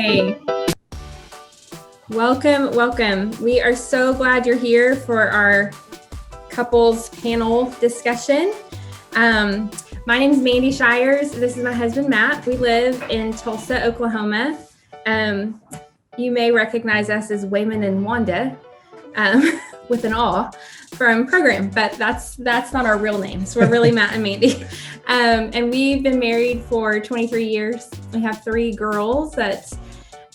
Hey, welcome. We are so glad you're here for our couples panel discussion. My name is Mandy Shires. This is my husband, Matt. We live in Tulsa, Oklahoma. You may recognize us as Wayman and Wanda with an awe from program, but that's not our real name. So we're really Matt and Mandy. And we've been married for 23 years. We have 3 girls that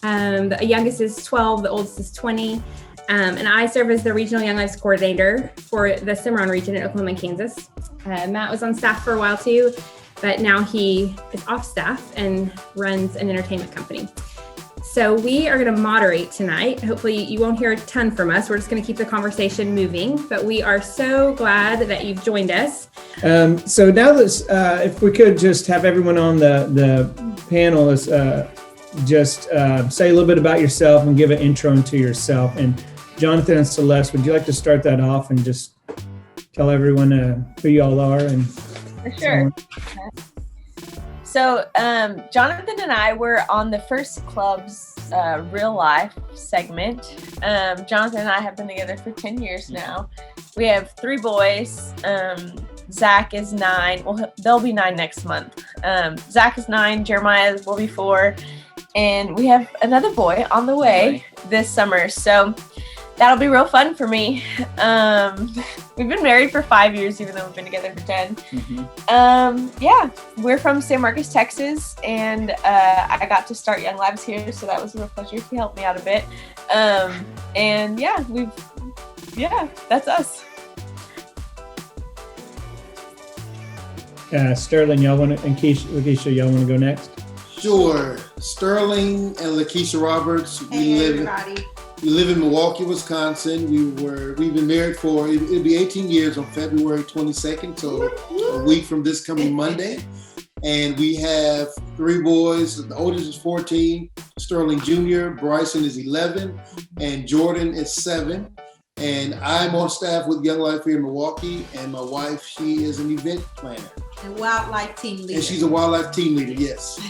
the youngest is 12, the oldest is 20. And I serve as the Regional Young Lives Coordinator for the Cimarron region in Oklahoma and Kansas. Matt was on staff for a while too, but now he is off staff and runs an entertainment company. So we are going to moderate tonight. Hopefully you won't hear a ton from us. We're just going to keep the conversation moving, but we are so glad that you've joined us. So now let's, if we could just have everyone on the panel just say a little bit about yourself and give an intro into yourself. And Jonathan and Celeste, would you like to start that off and just tell everyone who you all are? And sure. So Jonathan and I were on the First Club's real life segment. Jonathan and I have been together for 10 years now. We have 3 boys. Zach is 9. Well, they'll be 9 next month. Zach is 9. Jeremiah will be 4. And we have another boy on the way this summer. So that'll be real fun for me. We've been married for 5 years, even though we've been together for 10. We're from San Marcos, Texas, and I got to start Young Lives here, so that was a real pleasure. He helped me out a bit. That's us. Sterling, y'all want to, and Lakeisha, y'all want to go next? Sure. Sterling and Lakeisha Roberts. We live in Milwaukee, Wisconsin. We've been married for, it'll be 18 years on February 22nd, so a week from this coming Monday. And we have 3 boys. The oldest is 14, Sterling Jr., Bryson is 11, and Jordan is 7. And I'm on staff with Young Life here in Milwaukee, and my wife, she is an event planner. And wildlife team leader. And she's a wildlife team leader, yes.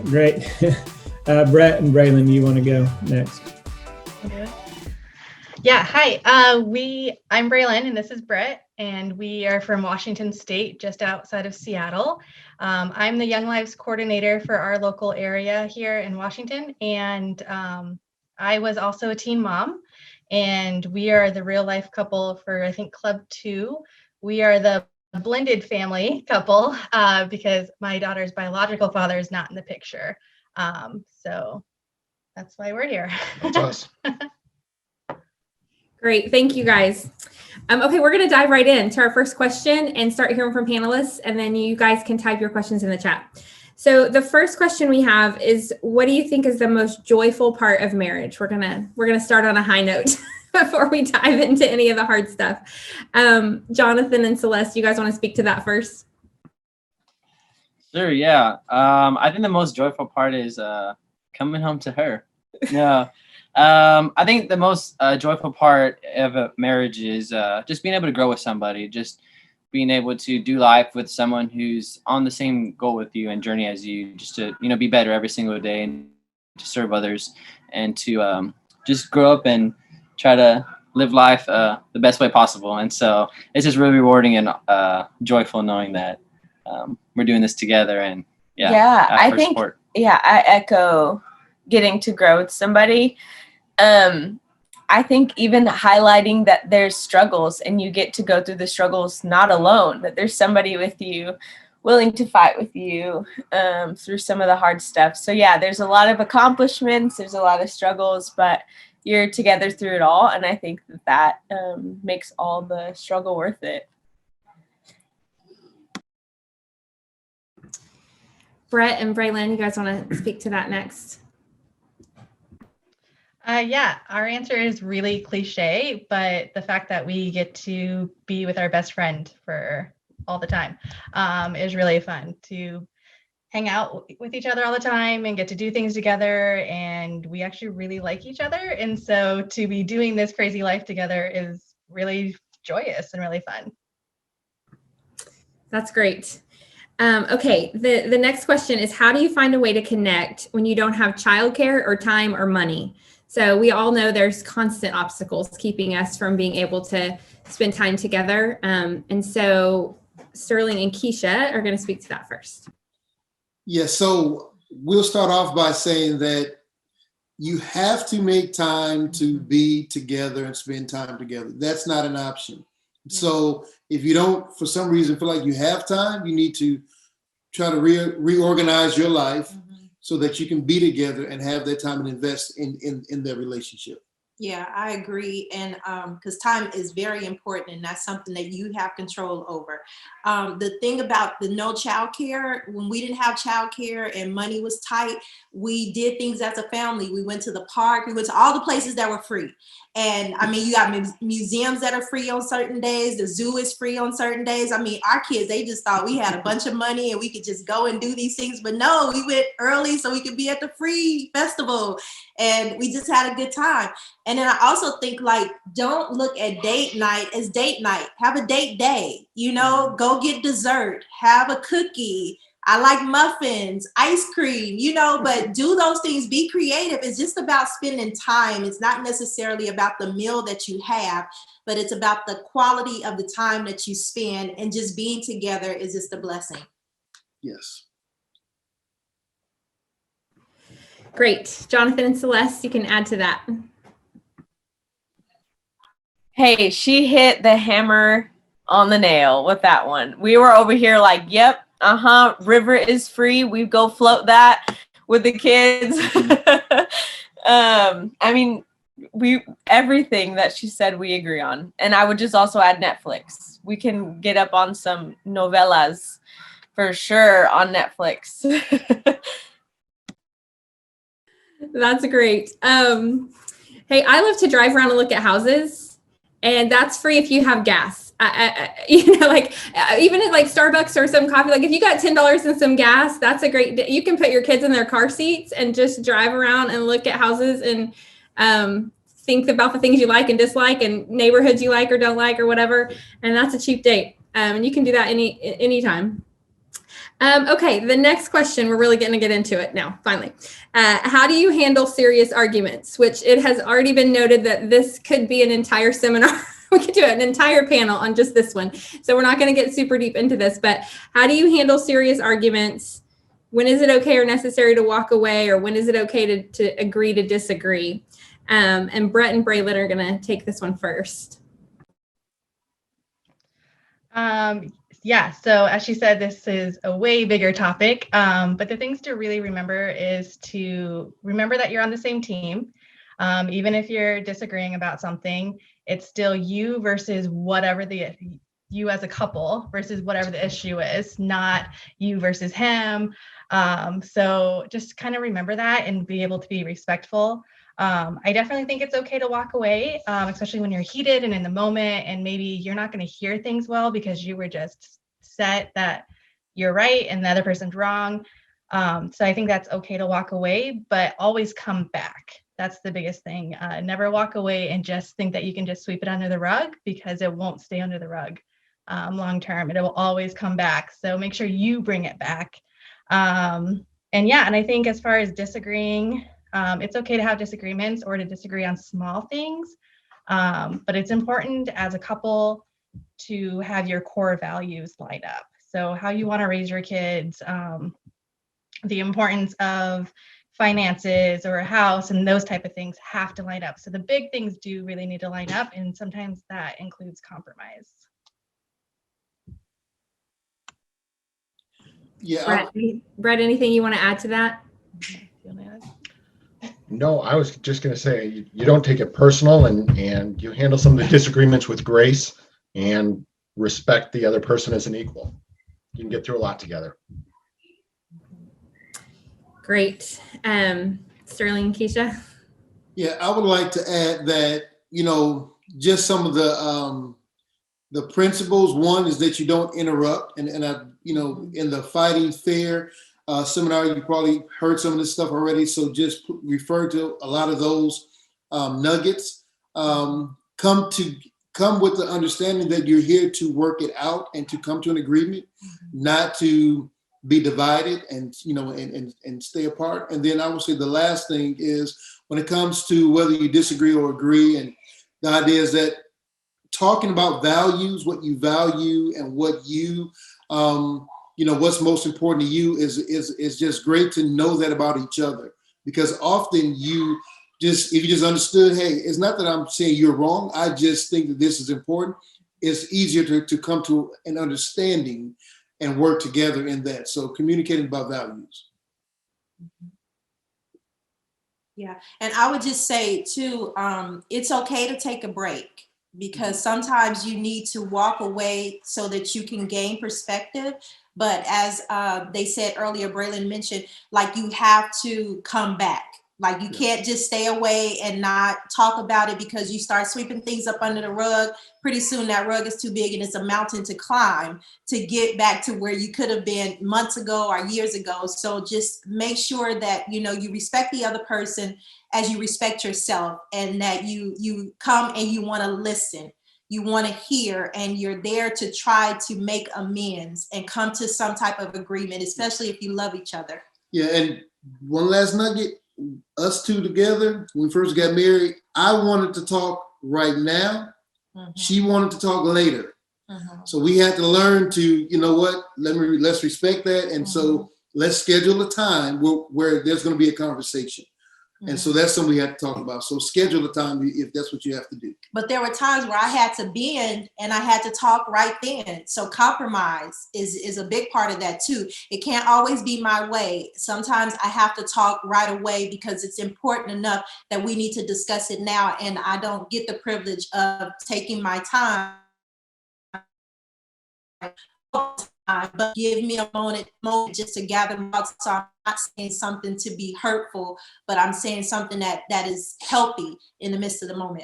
Great. Brett and Braylon, you want to go next? Yeah, hi. I'm Braylon and this is Brett, and we are from Washington State, just outside of Seattle. I'm the Young Lives Coordinator for our local area here in Washington, and I was also a teen mom, and we are the real life couple for, I think, Club 2. We are the blended family couple because my daughter's biological father is not in the picture. So that's why we're here. That's us. Great. Thank you, guys. Okay, we're going to dive right into our first question and start hearing from panelists, and then you guys can type your questions in the chat. So the first question we have is, what do you think is the most joyful part of marriage? We're gonna start on a high note before we dive into any of the hard stuff. Jonathan and Celeste, you guys want to speak to that first? Sure, yeah. I think the most joyful part is coming home to her. No, I think the most joyful part of a marriage is just being able to grow with somebody, just being able to do life with someone who's on the same goal with you and journey as you, just to, be better every single day and to serve others and to just grow up and try to live life the best way possible. And so it's just really rewarding and joyful knowing that we're doing this together. And I think, I echo getting to grow with somebody. I think even highlighting that there's struggles and you get to go through the struggles not alone, that there's somebody with you willing to fight with you through some of the hard stuff. So yeah, there's a lot of accomplishments, there's a lot of struggles, but you're together through it all. And I think that makes all the struggle worth it. Brett and Braylon, you guys want to speak to that next? Our answer is really cliche, but the fact that we get to be with our best friend for all the time is really fun, to hang out with each other all the time and get to do things together. And we actually really like each other. And so to be doing this crazy life together is really joyous and really fun. That's great. Okay, the next question is, how do you find a way to connect when you don't have childcare or time or money? So we all know there's constant obstacles keeping us from being able to spend time together. And so Sterling and Keisha are going to speak to that first. Yeah, so we'll start off by saying that you have to make time to be together and spend time together. That's not an option. So if you don't, for some reason, feel like you have time, you need to try to reorganize your life so that you can be together and have that time and invest in their relationship. Yeah, I agree. And because time is very important, and that's something that you have control over. The thing about the no child care, when we didn't have child care and money was tight, we did things as a family. We went to the park, we went to all the places that were free. And I mean, you got museums that are free on certain days. The zoo is free on certain days. I mean, our kids, they just thought we had a bunch of money and we could just go and do these things. But no, we went early so we could be at the free festival. And we just had a good time. And then I also think, like, don't look at date night as date night. Have a date day, you know, go get dessert, have a cookie. I like muffins, ice cream, you know, but do those things, be creative. It's just about spending time. It's not necessarily about the meal that you have, but it's about the quality of the time that you spend, and just being together is just a blessing. Yes. Great. Jonathan and Celeste, you can add to that. Hey, she hit the hammer on the nail with that one. We were over here like, yep, river is free. We go float that with the kids. I mean, everything that she said we agree on. And I would just also add Netflix. We can get up on some novellas for sure on Netflix. That's great. Hey, I love to drive around and look at houses, and that's free if you have gas. You know, like even at like Starbucks or some coffee, like if you got $10 and some gas, that's a great, you can put your kids in their car seats and just drive around and look at houses and think about the things you like and dislike and neighborhoods you like or don't like or whatever. And that's a cheap date. And you can do that anytime. Okay, the next question, we're really going to get into it now, finally. How do you handle serious arguments? Which it has already been noted that this could be an entire seminar. We could do an entire panel on just this one. So we're not going to get super deep into this, but how do you handle serious arguments? When is it okay or necessary to walk away? Or when is it okay to agree to disagree? And Brett and Braylon are going to take this one first. Yeah, so as she said, this is a way bigger topic, but the things to really remember is to remember that you're on the same team. Even if you're disagreeing about something, it's still you versus whatever you as a couple versus whatever the issue is, not you versus him. So just kind of remember that and be able to be respectful. I definitely think it's okay to walk away, especially when you're heated and in the moment, and maybe you're not going to hear things well because you were just set that you're right and the other person's wrong. So I think that's okay to walk away, but always come back. That's the biggest thing. Never walk away and just think that you can just sweep it under the rug, because it won't stay under the rug long term. It will always come back. So make sure you bring it back. And I think as far as disagreeing, it's okay to have disagreements or to disagree on small things, but it's important as a couple to have your core values lined up. So how you want to raise your kids, the importance of finances or a house and those type of things have to line up. So the big things do really need to line up, and sometimes that includes compromise. Yeah. Brett, anything you want to add to that? No, I was just going to say, you don't take it personal, and you handle some of the disagreements with grace and respect the other person as an equal. You can get through a lot together. Great. Sterling and Keisha? Yeah, I would like to add that, just some of the principles. One is that you don't interrupt. And I, in the Fighting Fair seminar, you probably heard some of this stuff already. So just refer to a lot of those nuggets. Come come with the understanding that you're here to work it out and to come to an agreement, not to be divided and, and stay apart. And then I would say the last thing is when it comes to whether you disagree or agree, and the idea is that talking about values, what you value and what you, what's most important to you is just great to know that about each other, because often if you just understood, hey, it's not that I'm saying you're wrong. I just think that this is important. It's easier to come to an understanding and work together in that. So communicating about values. Yeah, and I would just say too, it's okay to take a break, because sometimes you need to walk away so that you can gain perspective. But as they said earlier, Braylon mentioned, like, you have to come back. Like, you can't just stay away and not talk about it, because you start sweeping things up under the rug. Pretty soon that rug is too big and it's a mountain to climb to get back to where you could have been months ago or years ago. So just make sure that, you respect the other person as you respect yourself, and that you come and you want to listen. You want to hear, and you're there to try to make amends and come to some type of agreement, especially if you love each other. Yeah, and one last nugget. Us two together, when we first got married, I wanted to talk right now. Mm-hmm. She wanted to talk later. Mm-hmm. So we had to learn to, let's respect that. And mm-hmm. So let's schedule a time where there's going to be a conversation. Mm-hmm. And so that's something we have to talk about. So schedule a time if that's what you have to do. But there were times where I had to bend and I had to talk right then. So compromise is a big part of that too. It can't always be my way. Sometimes I have to talk right away because it's important enough that we need to discuss it now. And I don't get the privilege of taking my time. But give me a moment just to gather my thoughts. So I'm not saying something to be hurtful, but I'm saying something that is healthy in the midst of the moment.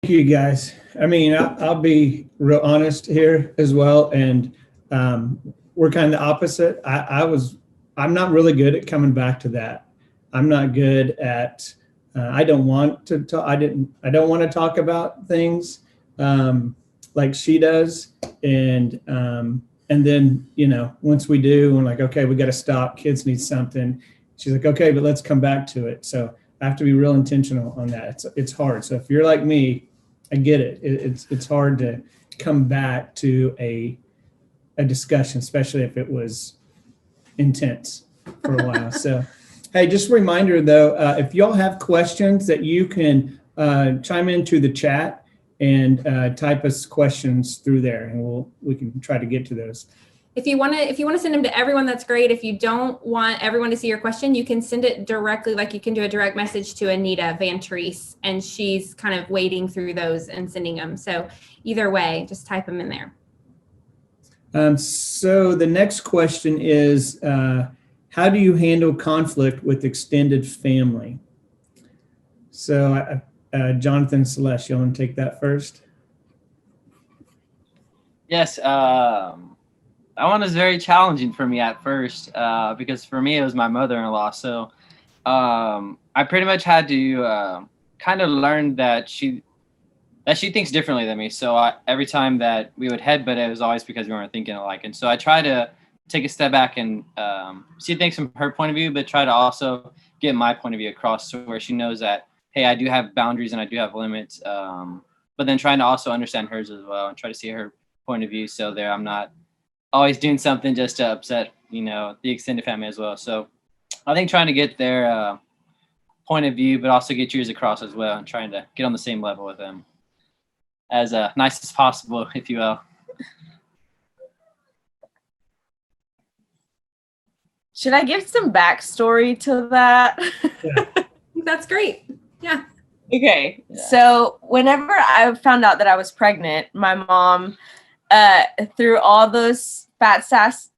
Thank you, guys. I mean, I'll be real honest here as well, and we're kind of the opposite. I'm not really good at coming back to that. I'm not good at. I don't want to talk. I don't want to talk about things like she does, and then once we do, we're like, okay, we got to stop. Kids need something. She's like, okay, but let's come back to it. So I have to be real intentional on that. It's hard. So if you're like me, I get it. It's hard to come back to a discussion, especially if it was intense for a while. So, hey, just a reminder though, if y'all have questions that you can chime into the chat and type us questions through there, and we can try to get to those. If you want to send them to everyone, that's great. If you don't want everyone to see your question, you can send it directly, like you can do a direct message to Anita Van Treese, and she's kind of wading through those and sending them. So either way, just type them in there. So the next question is, how do you handle conflict with extended family? So Jonathan, Celeste, you want to take that first? Yes. That one was very challenging for me at first because for me, it was my mother-in-law. So I pretty much had to kind of learn that she thinks differently than me. So every time that we would headbutt, it was always because we weren't thinking alike. And so I try to take a step back and see things from her point of view, but try to also get my point of view across to where she knows that, hey, I do have boundaries and I do have limits. But then trying to also understand hers as well and try to see her point of view. So there, I'm not always doing something just to upset, the extended family as well. So I think trying to get their point of view, but also get yours across as well, and trying to get on the same level with them as nice as possible, if you will. Should I give some backstory to that? Yeah. That's great. Yeah. Okay. Yeah. So whenever I found out that I was pregnant, my mom threw all those fat stacks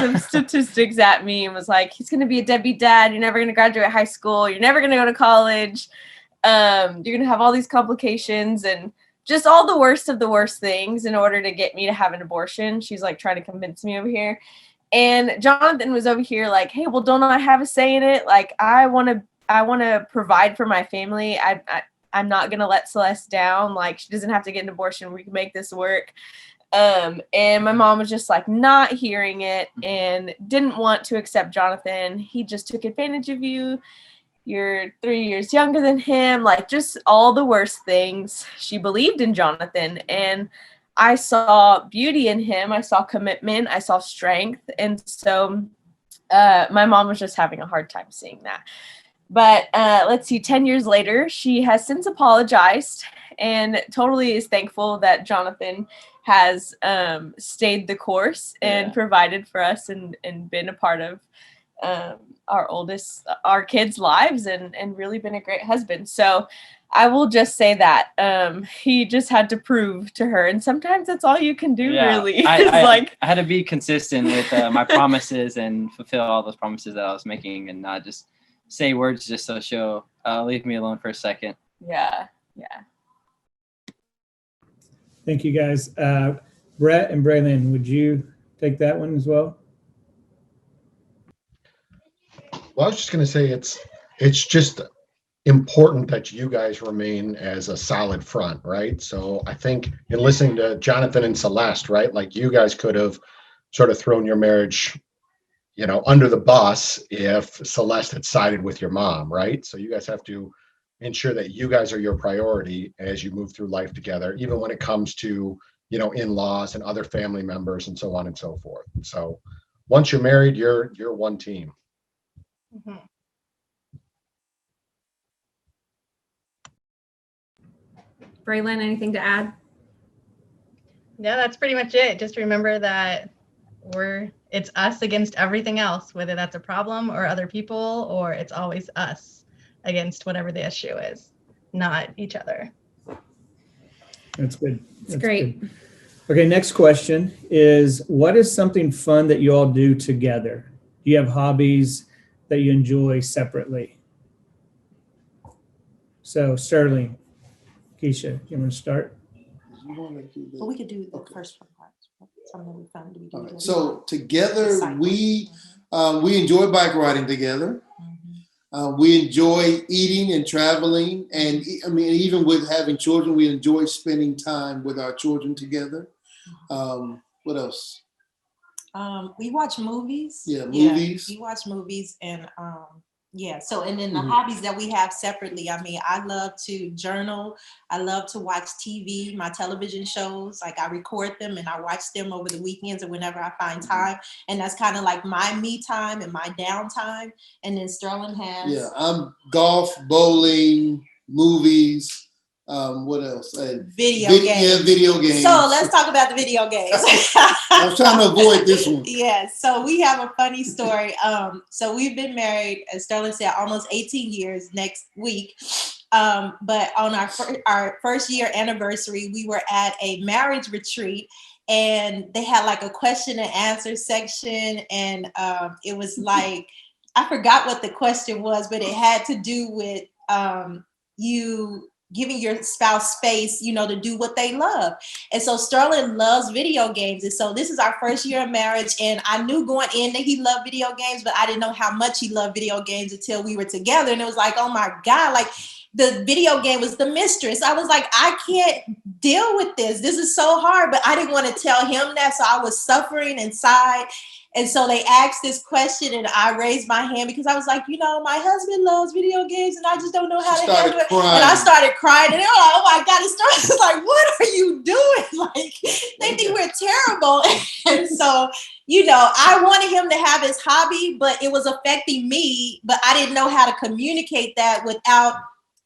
of statistics at me and was like, he's going to be a deadbeat dad. You're never going to graduate high school. You're never going to go to college. You're going to have all these complications and just all the worst of the worst things in order to get me to have an abortion. She's like trying to convince me over here. And Jonathan was over here like, hey, well, don't I have a say in it? Like, I want to I want to provide for my family. I'm not going to let Celeste down. Like, she doesn't have to get an abortion. We can make this work. And my mom was just like not hearing it and didn't want to accept Jonathan. He just took advantage of you. You're 3 years younger than him. Like, just all the worst things. She believed in Jonathan, and I saw beauty in him. I saw commitment. I saw strength. And so my mom was just having a hard time seeing that. But let's see, 10 years later, she has since apologized and totally is thankful that Jonathan has stayed the course and provided for us and been a part of our kids' lives and really been a great husband. So I will just say that he just had to prove to her. And sometimes that's all you can do, really. I had to be consistent with my promises and fulfill all those promises that I was making and not just say words just so she'll leave me alone for a second. Yeah. Thank you, guys. Brett and Braylon, would you take that one as well? Well, I was just going to say it's just important that you guys remain as a solid front, right? So I think in listening to Jonathan and Celeste, right, like you guys could have sort of thrown your marriage, under the bus if Celeste had sided with your mom, right? So you guys have to ensure that you guys are your priority as you move through life together, even when it comes to, in-laws and other family members and so on and so forth. So once you're married, you're one team. Mhm. Braylon, anything to add? Yeah, that's pretty much it. Just remember that it's us against everything else, whether that's a problem or other people, or it's always us against whatever the issue is, not each other. That's good. That's great. Good. Okay, next question is, what is something fun that you all do together? Do you have hobbies that you enjoy separately? So, Sterling, Keisha, you want to start? Well, we could do the first part. Something we found to be doing. Right. So together we enjoy bike riding together. We enjoy eating and traveling, and even with having children, we enjoy spending time with our children together. What else? We watch movies. Yeah, movies. We watch movies and so and then the hobbies that we have separately. I love to journal. I love to watch TV, my television shows. Like, I record them and I watch them over the weekends or whenever I find time. And that's kind of like my me time and my downtime. And then Sterling has. Yeah, I'm golf, bowling, movies. What else? Video games. Yeah, video games. So let's talk about the video games. I was trying to avoid this one. Yeah, so we have a funny story. So we've been married, as Sterling said, almost 18 years next week. But on our first year anniversary, we were at a marriage retreat, and they had like a question and answer section, and it was like, I forgot what the question was, but it had to do with you giving your spouse space, to do what they love. And so Sterling loves video games. And so this is our first year of marriage. And I knew going in that he loved video games, but I didn't know how much he loved video games until we were together. And it was like, oh my God, like the video game was the mistress. I was like, I can't deal with this. This is so hard, but I didn't want to tell him that. So I was suffering inside. And so they asked this question and I raised my hand because I was like, my husband loves video games and I just don't know how to handle it. And I started crying and they were like, oh my God, it's like, what are you doing? Like, they think we're terrible. And so, I wanted him to have his hobby, but it was affecting me, but I didn't know how to communicate that without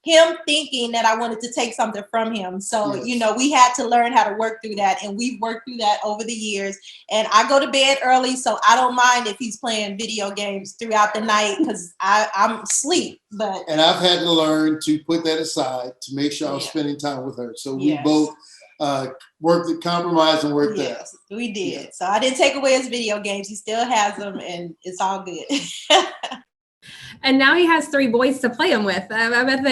him thinking that I wanted to take something from him. So, yes. We had to learn how to work through that. And we've worked through that over the years. And I go to bed early, so I don't mind if he's playing video games throughout the night because I'm asleep. And I've had to learn to put that aside to make sure I was spending time with her. So we both compromise and worked that. Yes, we did. Yeah. So I didn't take away his video games. He still has them and it's all good. And now he has 3 boys to play them with. I bet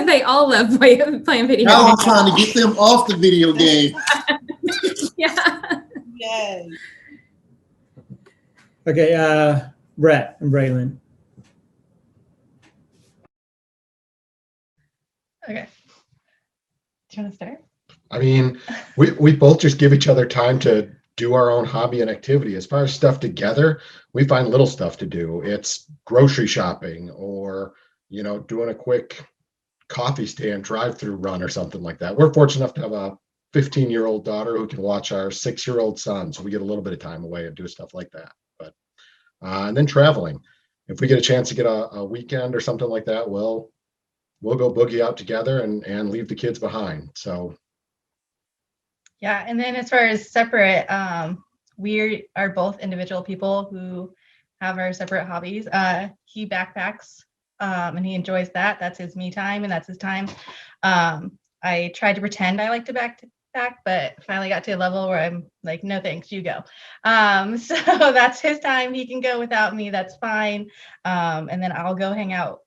they all love playing video games. Now I'm trying to get them off the video game. Yeah. Yes. Okay, Brett and Braylon. Okay. Do you want to start? I mean, we both just give each other time to do our own hobby and activity. As far as stuff together, we find little stuff to do. It's grocery shopping or, doing a quick coffee stand drive-through run or something like that. We're fortunate enough to have a 15-year-old daughter who can watch our 6-year-old son. So we get a little bit of time away and do stuff like that. But and then traveling. If we get a chance to get a weekend or something like that, we'll go boogie out together and leave the kids behind. So yeah, and then as far as separate, we are both individual people who have our separate hobbies. He backpacks and he enjoys that. That's his me time and that's his time. I tried to pretend I like to backpack, but finally got to a level where I'm like, no thanks, you go. So that's his time. He can go without me. That's fine. And then I'll go hang out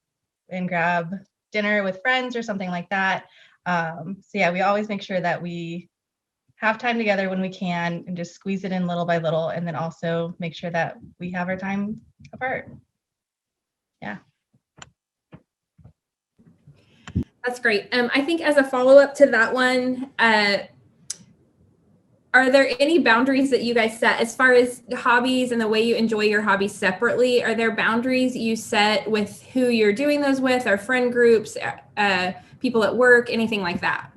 and grab dinner with friends or something like that. So yeah, we always make sure that we have time together when we can and just squeeze it in little by little, and then also make sure that we have our time apart. Yeah. That's great. I think as a follow-up to that one, are there any boundaries that you guys set as far as hobbies and the way you enjoy your hobbies separately? Are there boundaries you set with who you're doing those with, or friend groups, people at work, anything like that?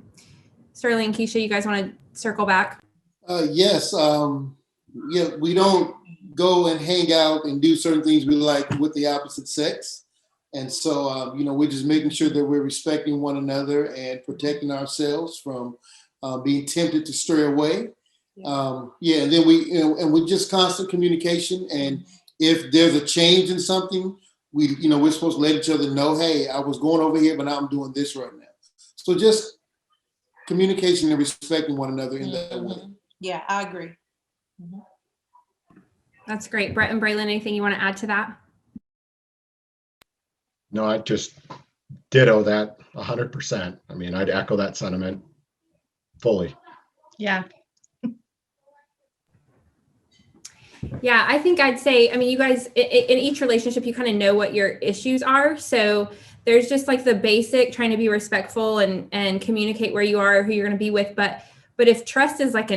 Sterling and Keisha, you guys want to circle back? Yes. Yeah, we don't go and hang out and do certain things we like with the opposite sex. And so, we're just making sure that we're respecting one another and protecting ourselves from being tempted to stray away. And then we're just constant communication. And if there's a change in something, we're supposed to let each other know, hey, I was going over here, but now I'm doing this right now. So just communication and respecting one another in that way. Yeah, I agree. That's great. Brett and Braylon, anything you want to add to that? No, I just ditto that 100%. I mean, I'd echo that sentiment fully. Yeah. Yeah, I think I'd say, you guys, in each relationship, you kind of know what your issues are. So there's just like the basic trying to be respectful and communicate where you are, who you're going to be with. But if trust is like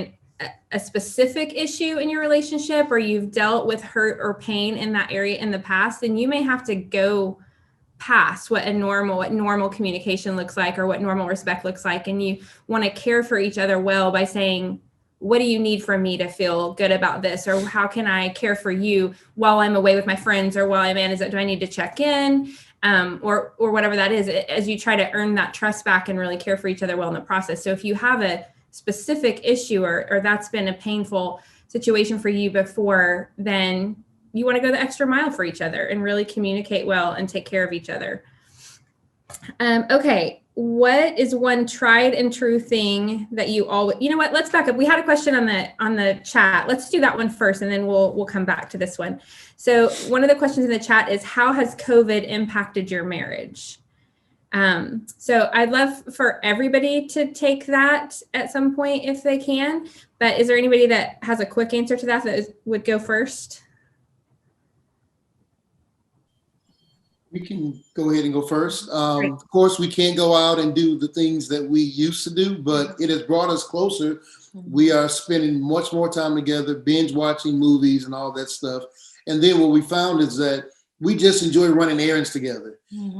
a specific issue in your relationship, or you've dealt with hurt or pain in that area in the past, then you may have to go past what normal communication looks like, or what normal respect looks like. And you want to care for each other well by saying, what do you need from me to feel good about this? Or how can I care for you while I'm away with my friends, or while I'm in, do I need to check in? Or whatever that is, as you try to earn that trust back and really care for each other well in the process. So if you have a specific issue or that's been a painful situation for you before, then you want to go the extra mile for each other and really communicate well and take care of each other. Okay. What is one tried and true thing that you always, let's back up. We had a question on the chat. Let's do that one first, and then we'll come back to this one. So one of the questions in the chat is, how has COVID impacted your marriage? So I'd love for everybody to take that at some point if they can, but is there anybody that has a quick answer to that would go first? We can go ahead and go first. Of course, we can't go out and do the things that we used to do, but it has brought us closer. We are spending much more time together, binge watching movies and all that stuff. And then what we found is that we just enjoy running errands together.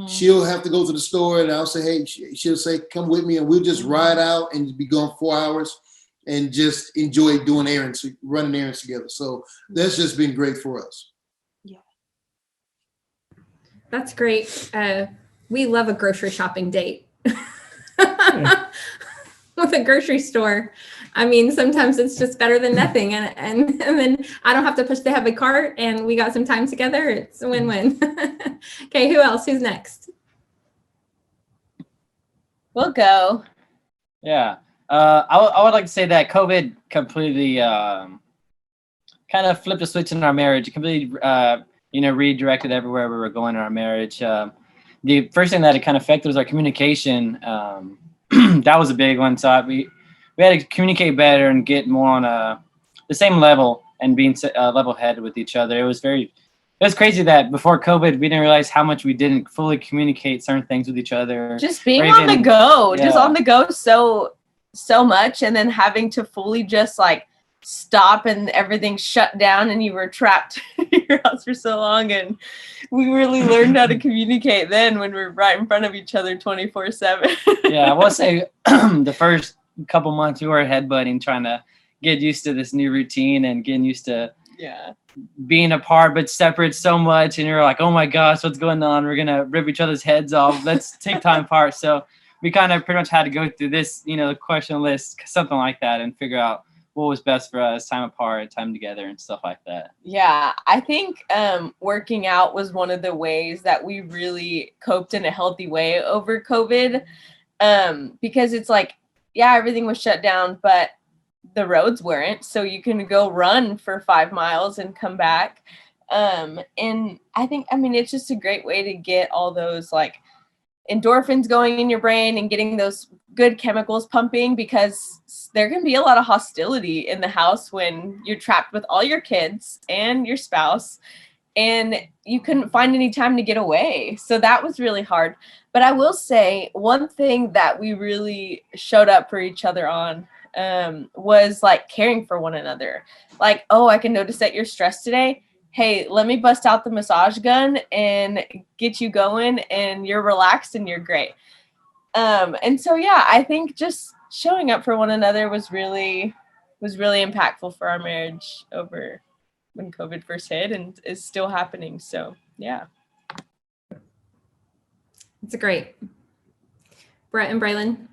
She'll have to go to the store and I'll say, hey, she'll say, come with me. And we'll just ride out and be gone 4 hours and just enjoy doing errands, running errands together. So that's just been great for us. That's great. We love a grocery shopping date. With a grocery store. Sometimes it's just better than nothing. And then I don't have to push the heavy cart and we got some time together. It's a win-win. Okay, who else? Who's next? We'll go. Yeah. I would like to say that COVID completely kind of flipped a switch in our marriage. It completely redirected everywhere we were going in our marriage. The first thing that it kind of affected was our communication. That was a big one. So we had to communicate better and get more on the same level and being level-headed with each other. It was very it was crazy that before COVID, we didn't realize how much we didn't fully communicate certain things with each other. Just being Or on the even- go, yeah. just on the go so much, and then having to fully just like stop and everything shut down and you were trapped in your house for so long. And we really learned how to communicate then when we're right in front of each other 24/7. Yeah, I will say the first couple months we were headbutting, trying to get used to this new routine and getting used to being apart but separate so much. And you're like, oh my gosh, what's going on? We're gonna rip each other's heads off. Let's take time apart. So we kind of pretty much had to go through this, question list, something like that, and figure out what was best for us, time apart, time together, and stuff like that. Yeah, I think working out was one of the ways that we really coped in a healthy way over COVID, because it's like, everything was shut down, but the roads weren't. So you can go run for 5 miles and come back. And I think, it's just a great way to get all those like endorphins going in your brain and getting those good chemicals pumping, because there can be a lot of hostility in the house when you're trapped with all your kids and your spouse and you couldn't find any time to get away. So that was really hard. But I will say one thing that we really showed up for each other on was like caring for one another. Like, oh, I can notice that you're stressed today. Hey, let me bust out the massage gun and get you going, and you're relaxed and you're great. And so, I think just showing up for one another was really impactful for our marriage over when COVID first hit, and is still happening. So, yeah. It's great. Brett and Braylon.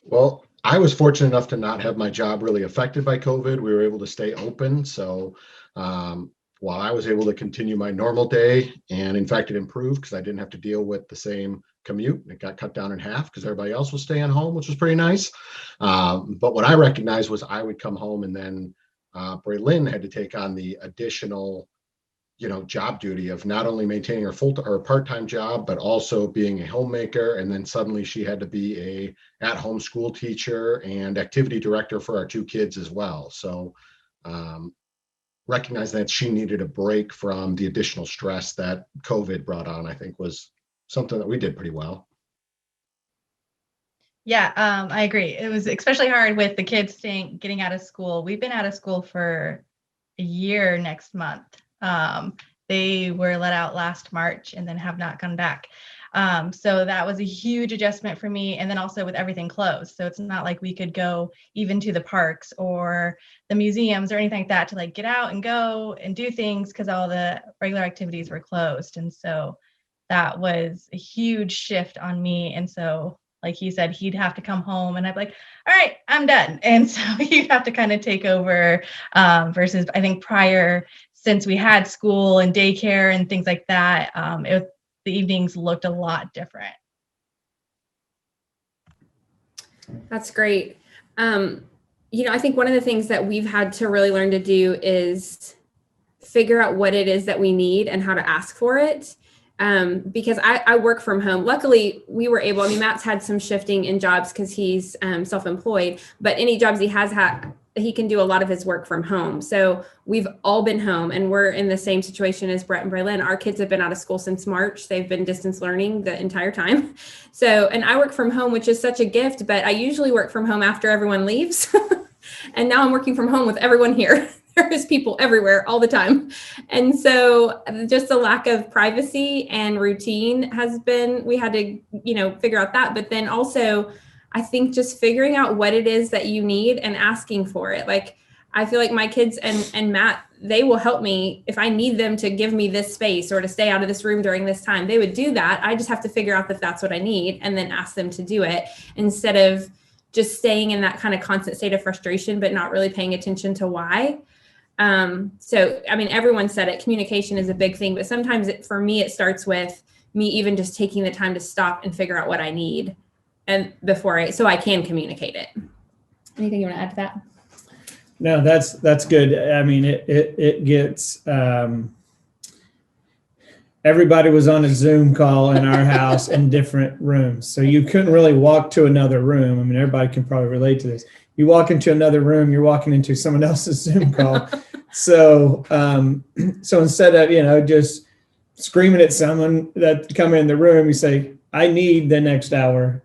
Well, I was fortunate enough to not have my job really affected by COVID. We were able to stay open. So while I was able to continue my normal day, and in fact, it improved because I didn't have to deal with the same commute. It got cut down in half because everybody else was staying home, which was pretty nice. But what I recognized was I would come home, and then Braylon had to take on the additional job duty of not only maintaining her full or part-time job, but also being a homemaker. And then suddenly she had to be a at-home school teacher and activity director for our 2 kids as well. So recognizing that she needed a break from the additional stress that COVID brought on, I think was something that we did pretty well. Yeah, I agree. It was especially hard with the kids getting out of school. We've been out of school for a year next month. They were let out last March and then have not come back. So that was a huge adjustment for me. And then also with everything closed. So it's not like we could go even to the parks or the museums or anything like that to like get out and go and do things because all the regular activities were closed. And so that was a huge shift on me. And so like he said, he'd have to come home and I'd be like, all right, I'm done. And so he'd have to kind of take over versus I think prior, since we had school and daycare and things like that, the evenings looked a lot different. That's great. I think one of the things that we've had to really learn to do is figure out what it is that we need and how to ask for it. Because I work from home. Luckily, we were able, Matt's had some shifting in jobs because he's self-employed, but any jobs he has had, he can do a lot of his work from home. So we've all been home and we're in the same situation as Brett and Braylon. Our kids have been out of school since March. They've been distance learning the entire time. So, and I work from home, which is such a gift, but I usually work from home after everyone leaves. And now I'm working from home with everyone here. There's people everywhere all the time. And so just the lack of privacy and routine has been, we had to, figure out that. But then also, I think just figuring out what it is that you need and asking for it. Like, I feel like my kids and Matt, they will help me if I need them to give me this space or to stay out of this room during this time. They would do that. I just have to figure out that that's what I need and then ask them to do it instead of just staying in that kind of constant state of frustration, but not really paying attention to why. Everyone said it, communication is a big thing, but sometimes for me, it starts with me even just taking the time to stop and figure out what I need and so I can communicate it. Anything you want to add to that? No, that's good. It gets, everybody was on a Zoom call in our house in different rooms. So you couldn't really walk to another room. Everybody can probably relate to this. You walk into another room, you're walking into someone else's Zoom call. So, so instead of, just screaming at someone that come in the room, you say, I need the next hour.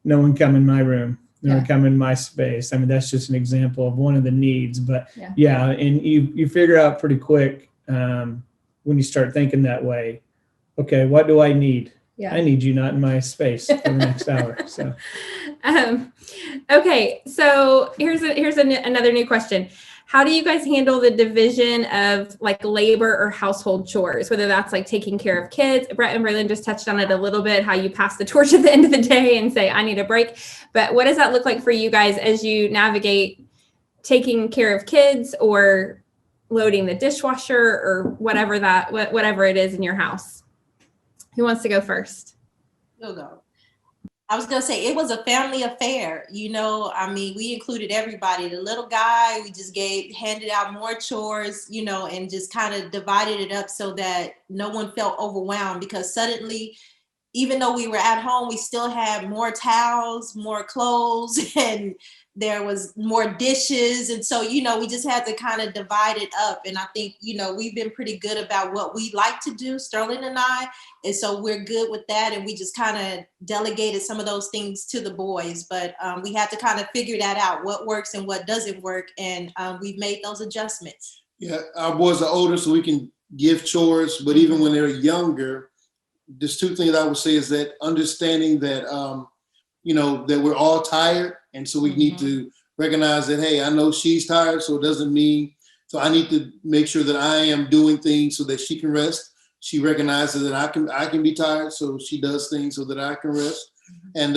No one come in my room. No one come in my space. I mean, that's just an example of one of the needs, but and you figure out pretty quick when you start thinking that way, okay, what do I need? I need you not in my space for the next hour. So, okay. So here's another new question. How do you guys handle the division of like labor or household chores, whether that's like taking care of kids? Brett and Braylon just touched on it a little bit, how you pass the torch at the end of the day and say, I need a break. But what does that look like for you guys as you navigate taking care of kids or loading the dishwasher or whatever it is in your house? Who wants to go first? You'll go. I was going to say it was a family affair. I mean, we included everybody. The little guy, we just handed out more chores, and just kind of divided it up so that no one felt overwhelmed, because suddenly, even though we were at home, we still had more towels, more clothes, and there was more dishes. And so, we just had to kind of divide it up. And I think, we've been pretty good about what we like to do, Sterling and I. And so we're good with that. And we just kind of delegated some of those things to the boys. But we had to kind of figure that out, what works and what doesn't work. And we've made those adjustments. Yeah, our boys are older, so we can give chores. But even when they're younger, there's two things I would say is that understanding that, that we're all tired. And so we need to recognize that, hey, I know she's tired, so it doesn't mean, so I need to make sure that I am doing things so that she can rest. She recognizes that I can be tired, so she does things so that I can rest. And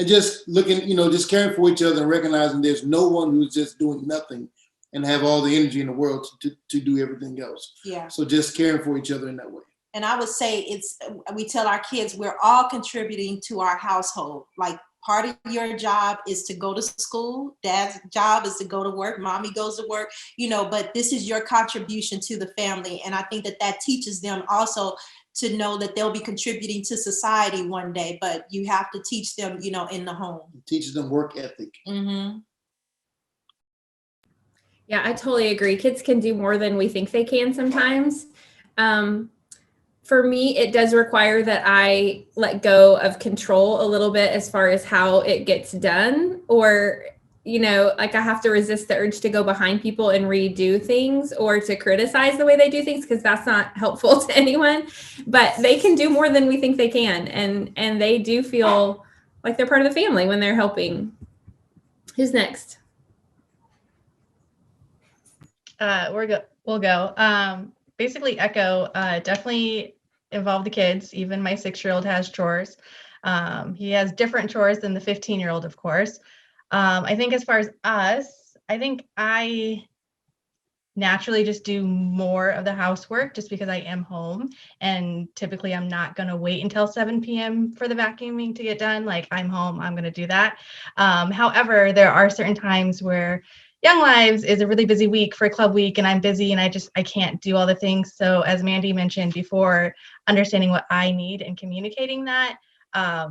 just looking, just caring for each other and recognizing there's no one who's just doing nothing and have all the energy in the world to do everything else. Yeah. So just caring for each other in that way. And I would say we tell our kids we're all contributing to our household. Like, part of your job is to go to school. Dad's job is to go to work. Mommy goes to work, but this is your contribution to the family. And I think that teaches them also to know that they'll be contributing to society one day, but you have to teach them, in the home. It teaches them work ethic. Mm-hmm. Yeah, I totally agree. Kids can do more than we think they can sometimes. For me, it does require that I let go of control a little bit as far as how it gets done, or, like I have to resist the urge to go behind people and redo things or to criticize the way they do things, because that's not helpful to anyone. But they can do more than we think they can. And they do feel like they're part of the family when they're helping. Who's next? We'll go. Basically echo, definitely involve the kids. Even my 6-year-old has chores. He has different chores than the 15-year-old, of course. I think as far as us, I think I naturally just do more of the housework just because I am home. And typically I'm not going to wait until 7 p.m. for the vacuuming to get done. Like, I'm home, I'm going to do that. However, there are certain times where Young Lives is a really busy week for club week, and I'm busy and I can't do all the things. So as Mandy mentioned before, understanding what I need and communicating that.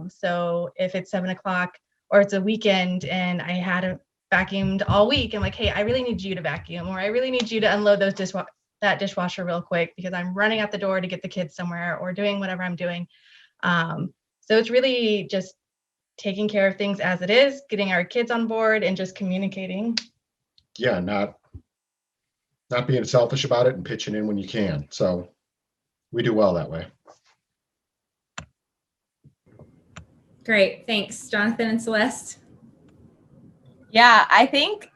So if it's 7 o'clock or it's a weekend and I hadn't vacuumed all week, I'm like, hey, I really need you to vacuum, or I really need you to unload that dishwasher real quick because I'm running out the door to get the kids somewhere or doing whatever I'm doing. So it's really just taking care of things as it is, getting our kids on board and just communicating. Yeah, not being selfish about it and pitching in when you can. So we do well that way. Great. Thanks, Jonathan and Celeste. Yeah, I think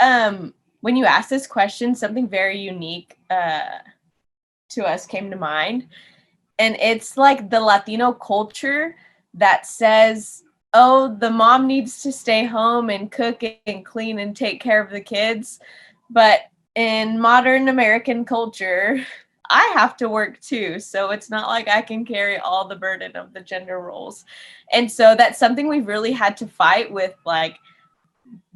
when you asked this question, something very unique to us came to mind. And it's like the Latino culture that says, oh, the mom needs to stay home and cook and clean and take care of the kids. But in modern American culture, I have to work too. So it's not like I can carry all the burden of the gender roles. And so that's something we've really had to fight with, like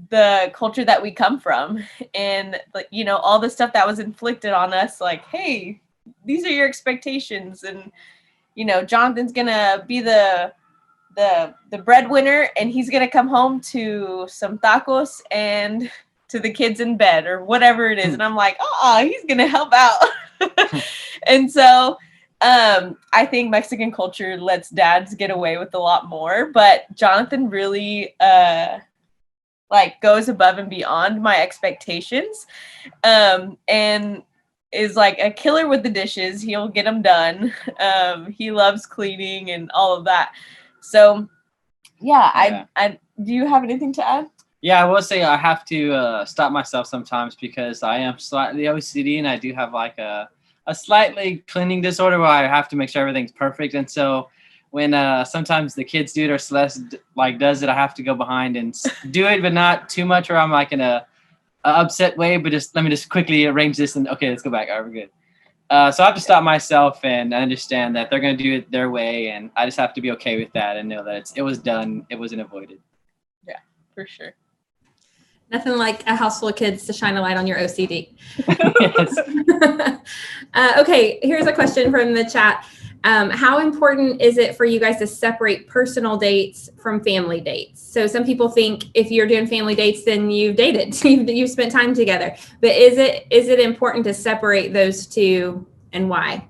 the culture that we come from and, like, all the stuff that was inflicted on us, like, hey, these are your expectations. And, Jonathan's going to be the breadwinner, and he's going to come home to some tacos and to the kids in bed or whatever it is. And I'm like, oh, he's going to help out. And so I think Mexican culture lets dads get away with a lot more, but Jonathan really like goes above and beyond my expectations, and is like a killer with the dishes. He'll get them done. He loves cleaning and all of that. So yeah. I do you have anything to add? Yeah, I will say I have to stop myself sometimes because I am slightly OCD and I do have like a slightly cleaning disorder where I have to make sure everything's perfect. And so when sometimes the kids do it or Celeste like does it, I have to go behind and do it, but not too much where I'm like in a upset way, but just let me just quickly arrange this and okay, let's go back. All right, we're good. So I have to stop myself and understand that they're going to do it their way. And I just have to be okay with that and know that it was done. It wasn't avoided. Yeah, for sure. Nothing like a house full of kids to shine a light on your OCD. Okay, here's a question from the chat. How important is it for you guys to separate personal dates from family dates? So some people think if you're doing family dates, then you've dated, you've spent time together. But is it important to separate those two, and why?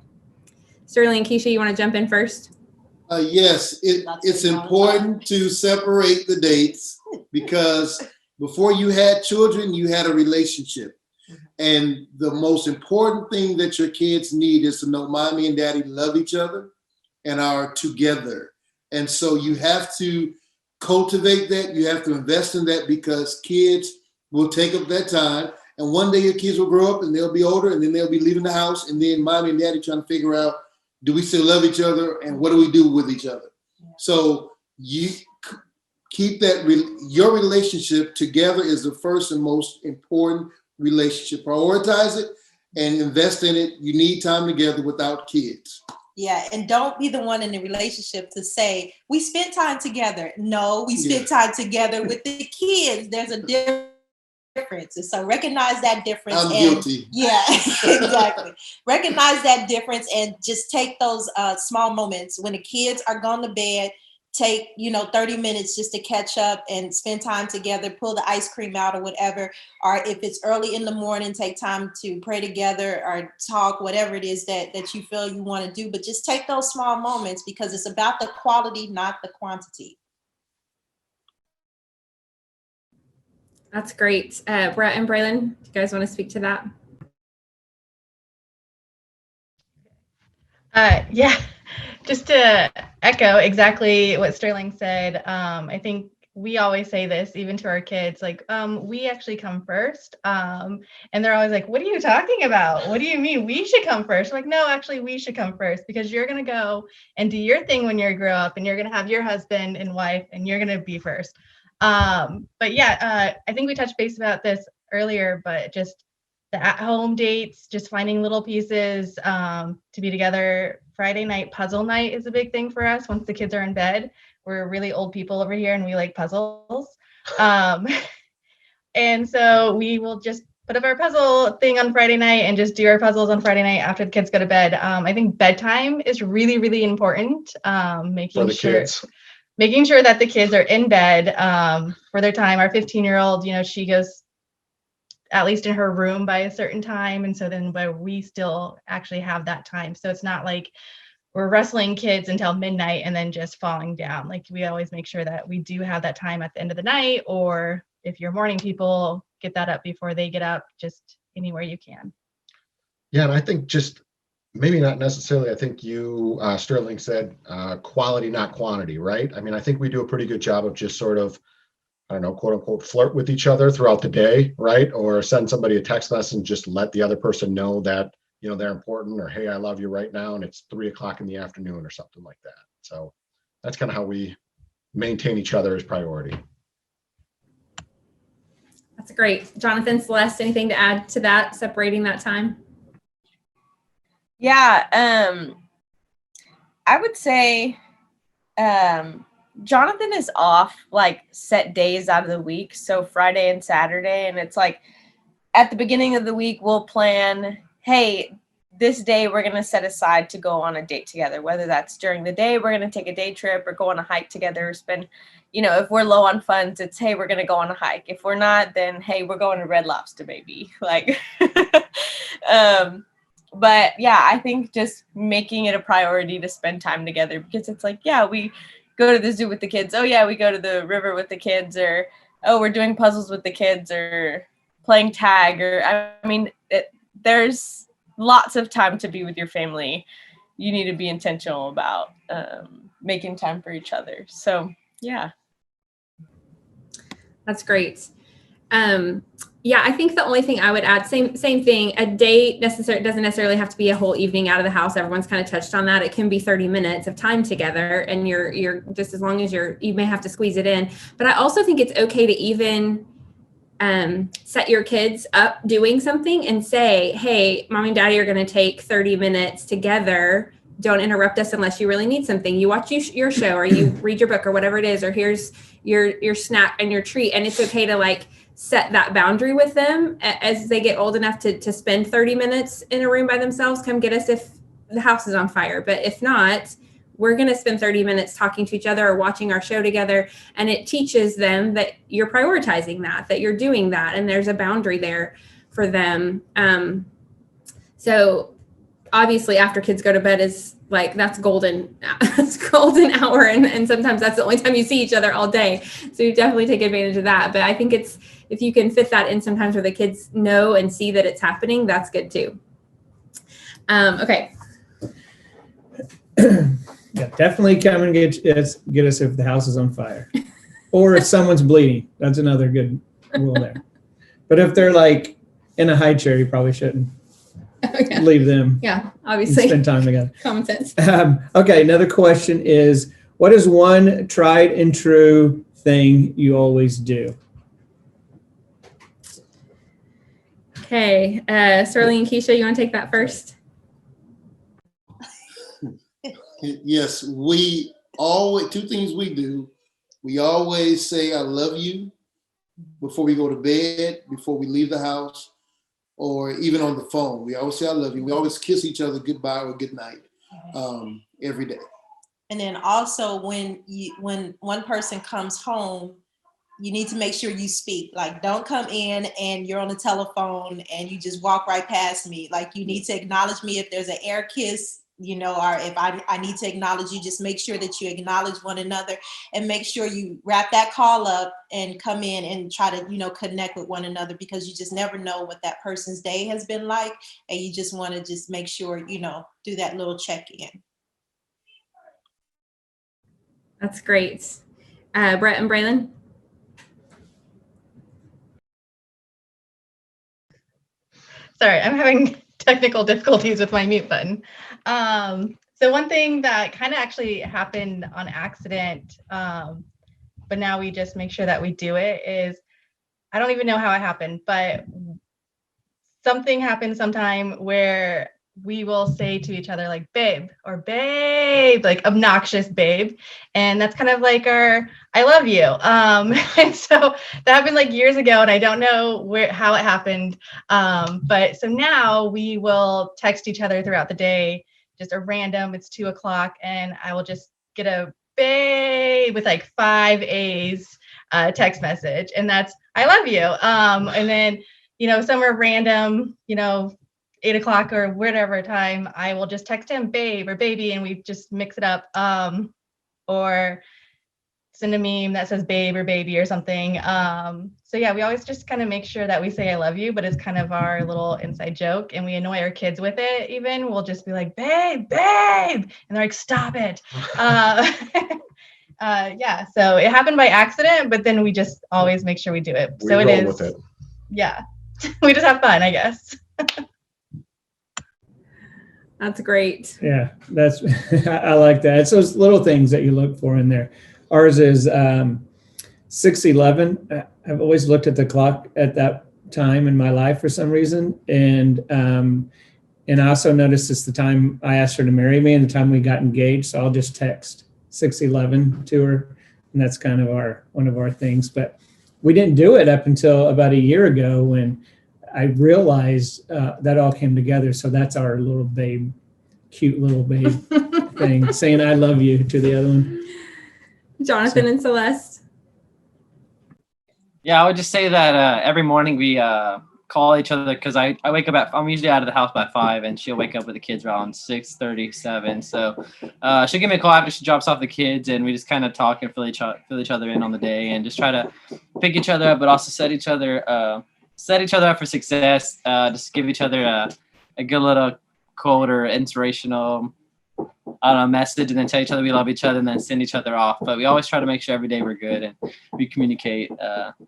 Sterling and Keisha, you want to jump in first? Yes, it's important to separate the dates because before you had children, you had a relationship. And the most important thing that your kids need is to know mommy and daddy love each other and are together. And so you have to cultivate that. You have to invest in that because kids will take up that time. And one day your kids will grow up and they'll be older and then they'll be leaving the house. And then mommy and daddy trying to figure out, do we still love each other? And what do we do with each other? So you keep that, your relationship together is the first and most important relationship. Prioritize it and invest in it. You need time together without kids. Yeah, and don't be the one in the relationship to say, we spent time together. No, we spent time together with the kids. There's a difference. And so recognize that difference. I'm guilty. Yeah, exactly. Recognize that difference and just take those small moments when the kids are gone to bed. Take 30 minutes just to catch up and spend time together, pull the ice cream out or whatever. Or if it's early in the morning, take time to pray together or talk, whatever it is that you feel you want to do. But just take those small moments because it's about the quality, not the quantity. That's great. Brett and Braylon, do you guys want to speak to that? Yeah, just to echo exactly what Sterling said, I think we always say this even to our kids, like, we actually come first. And they're always like, what are you talking about? What do you mean we should come first? We're like, no, actually we should come first because you're going to go and do your thing when you grow up and you're going to have your husband and wife and you're going to be first. But yeah, I think we touched base about this earlier, but just the at-home dates, just finding little pieces to be together. Friday night puzzle night is a big thing for us. Once the kids are in bed, we're really old people over here and we like puzzles. And so we will just put up our puzzle thing on Friday night and just do our puzzles on Friday night after the kids go to bed. I think bedtime is really, really important. Making sure that the kids are in bed for their time. Our 15-year-old, she goes at least in her room by a certain time. And so then we still actually have that time. So it's not like we're wrestling kids until midnight and then just falling down. Like we always make sure that we do have that time at the end of the night, or if you're morning people, get that up before they get up, just anywhere you can. Yeah, and I think just maybe not necessarily, I think you, Sterling said, quality, not quantity, right? I mean, I think we do a pretty good job of just sort of, I don't know, quote unquote, flirt with each other throughout the day, right? Or send somebody a text message and just let the other person know that, they're important, or, hey, I love you right now. And it's 3:00 in the afternoon or something like that. So that's kind of how we maintain each other as priority. That's great. Jonathan, Celeste, anything to add to that, separating that time? Yeah, I would say Jonathan is off like set days out of the week. So Friday and Saturday. And it's like at the beginning of the week, we'll plan, hey, this day we're going to set aside to go on a date together, whether that's during the day, we're going to take a day trip or go on a hike together, or spend, if we're low on funds, it's, hey, we're going to go on a hike. If we're not, then, hey, we're going to Red Lobster, baby. Like, but yeah, I think just making it a priority to spend time together, because it's like, yeah, we go to the zoo with the kids. Oh yeah, we go to the river with the kids, or, oh, we're doing puzzles with the kids, or playing tag, or, I mean, there's lots of time to be with your family. You need to be intentional about making time for each other. So yeah. That's great. Yeah, I think the only thing I would add, same thing, a date doesn't necessarily have to be a whole evening out of the house. Everyone's kind of touched on that. It can be 30 minutes of time together, and you're just, as long as you may have to squeeze it in. But I also think it's okay to even set your kids up doing something and say, hey, mommy and daddy are going to take 30 minutes together. Don't interrupt us unless you really need something. You watch your show, or you read your book, or whatever it is, or here's your snack and your treat. And it's okay to like set that boundary with them as they get old enough to spend 30 minutes in a room by themselves. Come get us if the house is on fire. But if not, we're going to spend 30 minutes talking to each other or watching our show together. And it teaches them that you're prioritizing that you're doing that. And there's a boundary there for them. So obviously after kids go to bed is like, that's golden hour. And sometimes that's the only time you see each other all day. So you definitely take advantage of that. But I think if you can fit that in sometimes where the kids know and see that it's happening, that's good too. Okay. Yeah, definitely come and get us if the house is on fire, or if someone's bleeding. That's another good rule there. But if they're like in a high chair, you probably shouldn't leave them. Yeah, obviously. Spend time together. Common sense. Okay, another question is, what is one tried and true thing you always do? Okay, Sterling and Keisha, you want to take that first? Yes, we always, two things we do. We always say, I love you before we go to bed, before we leave the house, or even on the phone. We always say, I love you. We always kiss each other goodbye or good night every day. And then also when one person comes home, you need to make sure you speak. Like, don't come in and you're on the telephone and you just walk right past me. Like, you need to acknowledge me if there's an air kiss, or if I need to acknowledge you, just make sure that you acknowledge one another, and make sure you wrap that call up and come in and try to, connect with one another, because you just never know what that person's day has been like. And you just want to just make sure, do that little check-in. That's great. Brett and Braylon? Sorry, I'm having technical difficulties with my mute button. So one thing that kind of actually happened on accident, but now we just make sure that we do it, is, I don't even know how it happened, but something happened sometime where we will say to each other like babe or babe, like obnoxious babe. And that's kind of like our I love you. And so that happened like years ago, and I don't know how it happened. But so now we will text each other throughout the day, just a random, it's 2:00, and I will just get a babe with like 5 A's text message. And that's I love you. And then, somewhere random, 8:00 or whatever time, I will just text him babe or baby, and we just mix it up, or send a meme that says babe or baby or something. So yeah, we always just kind of make sure that we say I love you, but it's kind of our little inside joke, and we annoy our kids with it. Even we'll just be like babe, and they're like, stop it. Yeah, so it happened by accident, but then we just always make sure we do it. So it is with it. Yeah. We just have fun, I guess. That's great. Yeah, that's I like that. It's those little things that you look for in there. Ours is 6:11. I've always looked at the clock at that time in my life for some reason, and I also noticed it's the time I asked her to marry me and the time we got engaged. So I'll just text 6:11 to her, and that's kind of one of our things. But we didn't do it up until about a year ago when I realized that all came together. So that's our little babe, cute little babe thing, saying I love you to the other one. Jonathan and Celeste. Yeah, I would just say that every morning we call each other because I wake up I'm usually out of the house by 5, and she'll wake up with the kids around 6:37. So she'll give me a call after she drops off the kids, and we just kind of talk and fill each other in on the day, and just try to pick each other up, but also set each other up for success. Just give each other a good little quote or inspirational message, and then tell each other we love each other, and then send each other off. But we always try to make sure every day we're good, and we communicate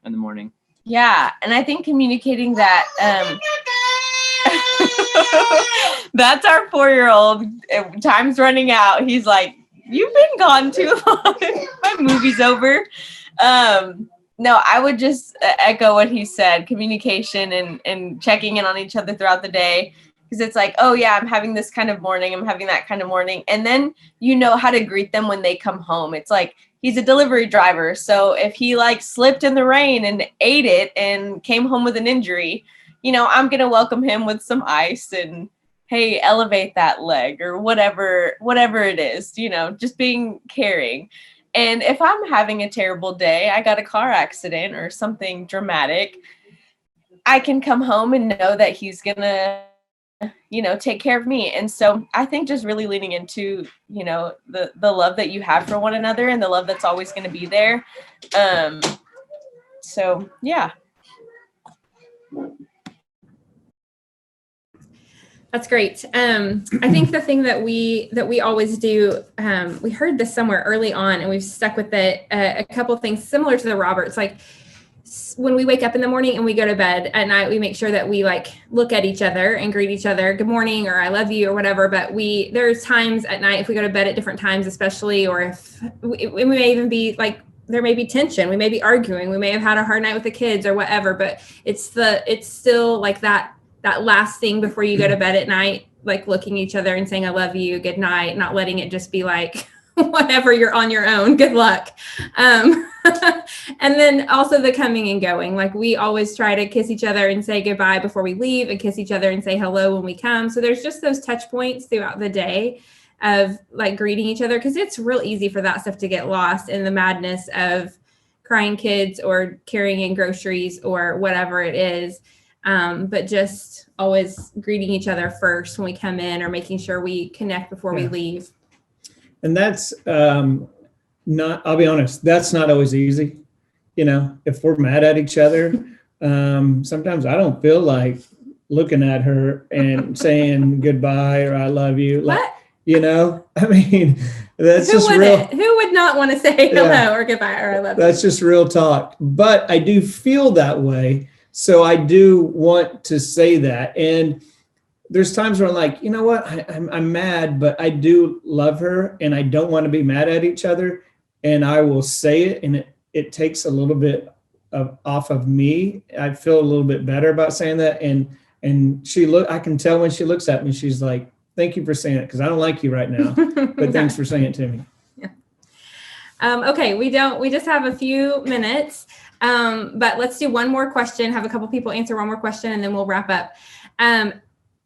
in the morning. Yeah, and I think communicating that that's our 4-year-old. Time's running out. He's like, "You've been gone too long. My movie's over." No, I would just echo what he said. Communication and checking in on each other throughout the day. Because it's like, oh yeah, I'm having this kind of morning, I'm having that kind of morning. And then you know how to greet them when they come home. It's like, he's a delivery driver. So if he like slipped in the rain and ate it and came home with an injury, I'm going to welcome him with some ice and, hey, elevate that leg or whatever it is, just being caring. And if I'm having a terrible day, I got a car accident or something dramatic, I can come home and know that he's going to take care of me. And so I think just really leaning into, the love that you have for one another and the love that's always going to be there. So yeah. That's great. I think the thing that we always do, we heard this somewhere early on and we've stuck with it, a couple of things similar to the Roberts, like when we wake up in the morning and we go to bed at night, we make sure that we like look at each other and greet each other, good morning, or I love you, or whatever. But there's times at night if we go to bed at different times, especially, or if we may even be like, there may be tension, we may be arguing, we may have had a hard night with the kids or whatever, but it's still like that last thing before you go to bed at night, like looking at each other and saying, I love you, good night, not letting it just be like, whatever, you're on your own, good luck. And then also the coming and going, like we always try to kiss each other and say goodbye before we leave and kiss each other and say hello when we come. So there's just those touch points throughout the day of like greeting each other, because it's real easy for that stuff to get lost in the madness of crying kids or carrying in groceries or whatever it is. But just always greeting each other first when we come in, or making sure we connect before we leave. And that's I'll be honest, that's not always easy. If we're mad at each other, sometimes I don't feel like looking at her and saying goodbye or I love you. Like, what? I mean, that's just real. Who would not want to say hello or goodbye or I love you? That's just real talk. But I do feel that way. So I do want to say that. And there's times where I'm like, you know what, I'm mad, but I do love her and I don't want to be mad at each other. And I will say it, and it takes a little bit off of me. I feel a little bit better about saying that. And I can tell when she looks at me, she's like, thank you for saying it, because I don't like you right now, but thanks for saying it to me. Yeah. Okay, we just have a few minutes, but let's do one more question, have a couple people answer one more question, and then we'll wrap up.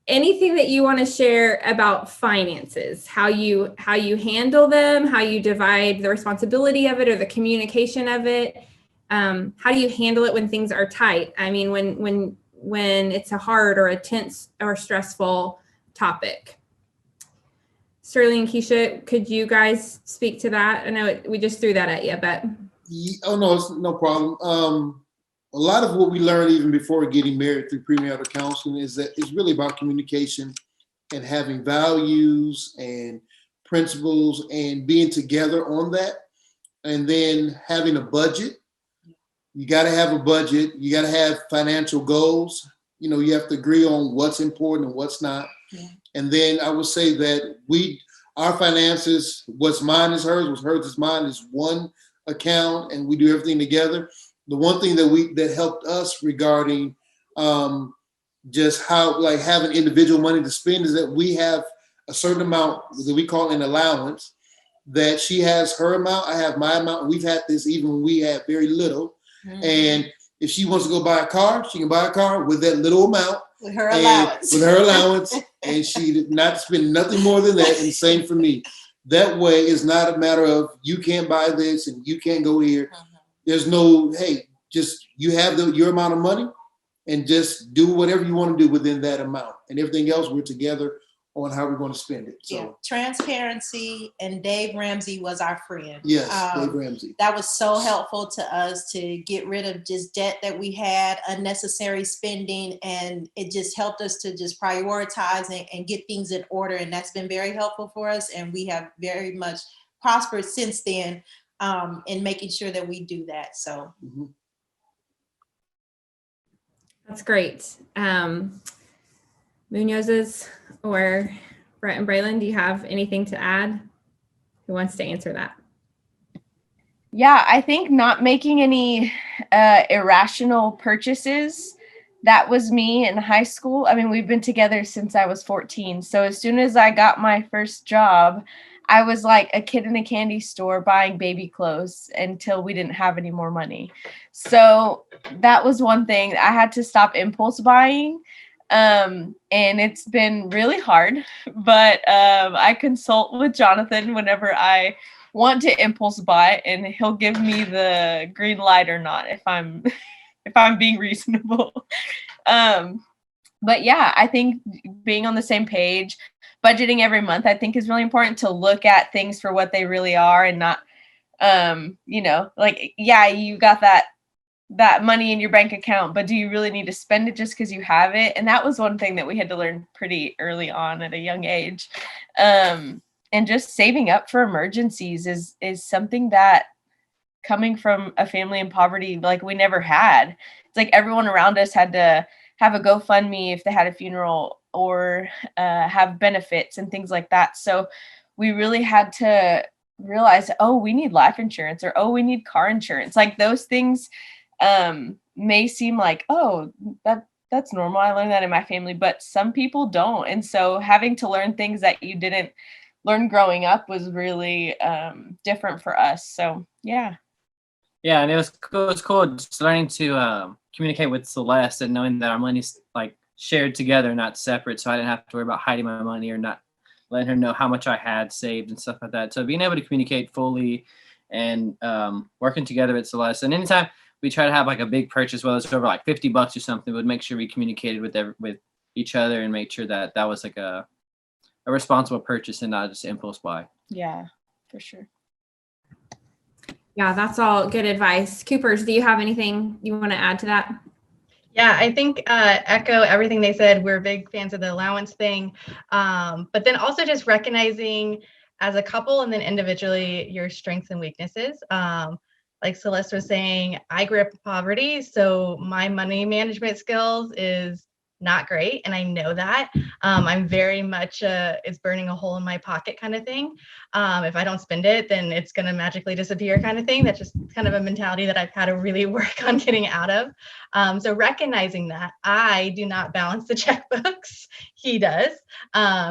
Anything that you want to share about finances, how you handle them, how you divide the responsibility of it or the communication of it? How do you handle it when things are tight? I mean, when it's a hard or a tense or stressful topic. Sterling and Keisha, could you guys speak to that? I know we just threw that at you, but. Oh, no, it's no problem. A lot of what we learned even before getting married through premarital counseling is that it's really about communication and having values and principles and being together on that. And then having a budget. You got to have a budget. You got to have financial goals. You have to agree on what's important and what's not. Yeah. And then I would say that our finances, what's mine is hers, what's hers is mine, is one account, and we do everything together. The one thing that helped us regarding just how like having individual money to spend is that we have a certain amount that we call an allowance, that she has her amount, I have my amount. We've had this even when we had very little. Mm-hmm. And If she wants to go buy a car, she can buy a car with that little amount. With her allowance. With her allowance, and she did not spend nothing more than that. And same for me. That way, it's not a matter of you can't buy this and you can't go here. There's no, hey, just you have your amount of money, and just do whatever you want to do within that amount. And everything else, we're together on how we're going to spend it. So yeah, transparency, and Dave Ramsey was our friend. Yes, Dave Ramsey. That was so helpful to us to get rid of just debt that we had, unnecessary spending, and it just helped us to just prioritize and get things in order. And that's been very helpful for us. And we have very much prospered since then in making sure that we do that. So. That's great. Munoz's or Brett and Braylon, do you have anything to add? Who wants to answer that? Yeah, I think not making any irrational purchases. That was me in high school. I mean, we've been together since I was 14. So as soon as I got my first job, I was like a kid in a candy store buying baby clothes until we didn't have any more money. So that was one thing. I had to stop impulse buying. And it's been really hard, but I consult with Jonathan whenever I want to impulse buy, and he'll give me the green light or not if I'm being reasonable. But yeah, I think being on the same page, budgeting every month, I think is really important, to look at things for what they really are and not, like, yeah, you got that money in your bank account, but do you really need to spend it just because you have it? And that was one thing that we had to learn pretty early on at a young age. And just saving up for emergencies is something that, coming from a family in poverty, like we never had. It's like everyone around us had to have a GoFundMe if they had a funeral, or have benefits and things like that. So we really had to realize, oh, we need life insurance, or, oh, we need car insurance. Like those things may seem like, oh, that's normal. I learned that in my family, but some people don't. And so having to learn things that you didn't learn growing up was really different for us. So yeah. Yeah, and it was cool just learning to communicate with Celeste and knowing that our money's like shared together, not separate. So I didn't have to worry about hiding my money or not letting her know how much I had saved and stuff like that. So being able to communicate fully and working together with Celeste. And anytime we try to have like a big purchase, whether it's over like $50 or something, we would make sure we communicated with each other and make sure that was like a responsible purchase and not just impulse buy. Yeah, for sure. Yeah, that's all good advice. Coopers, do you have anything you want to add to that? Yeah, I think echo everything they said. We're big fans of the allowance thing. But then also just recognizing as a couple and then individually your strengths and weaknesses. Like Celeste was saying, I grew up in poverty, so my money management skills is not great. And I know that. I'm very much it's burning a hole in my pocket kind of thing. If I don't spend it, then it's going to magically disappear kind of thing. That's just kind of a mentality that I've had to really work on getting out of. So recognizing that I do not balance the checkbooks, he does,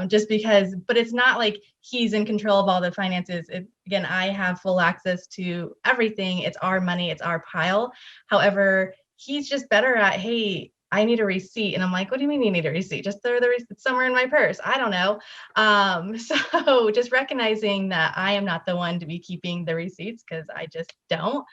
just because, but it's not like he's in control of all the finances. Again, I have full access to everything. It's our money, it's our pile. However, he's just better at, hey, I need a receipt. And I'm like, what do you mean you need a receipt? Just throw the receipt somewhere in my purse. I don't know. So just recognizing that I am not the one to be keeping the receipts, because I just don't,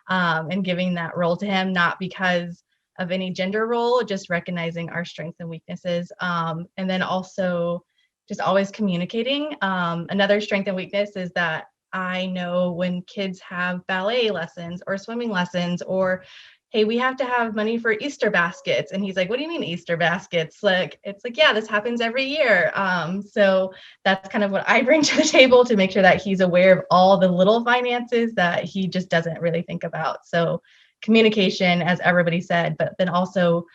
and giving that role to him, not because of any gender role, just recognizing our strengths and weaknesses. And then also just always communicating. Another strength and weakness is that I know when kids have ballet lessons or swimming lessons, or hey, we have to have money for Easter baskets. And he's like, what do you mean Easter baskets? Like, it's like, yeah, this happens every year. So that's kind of what I bring to the table, to make sure that he's aware of all the little finances that he just doesn't really think about. So communication, as everybody said, but then also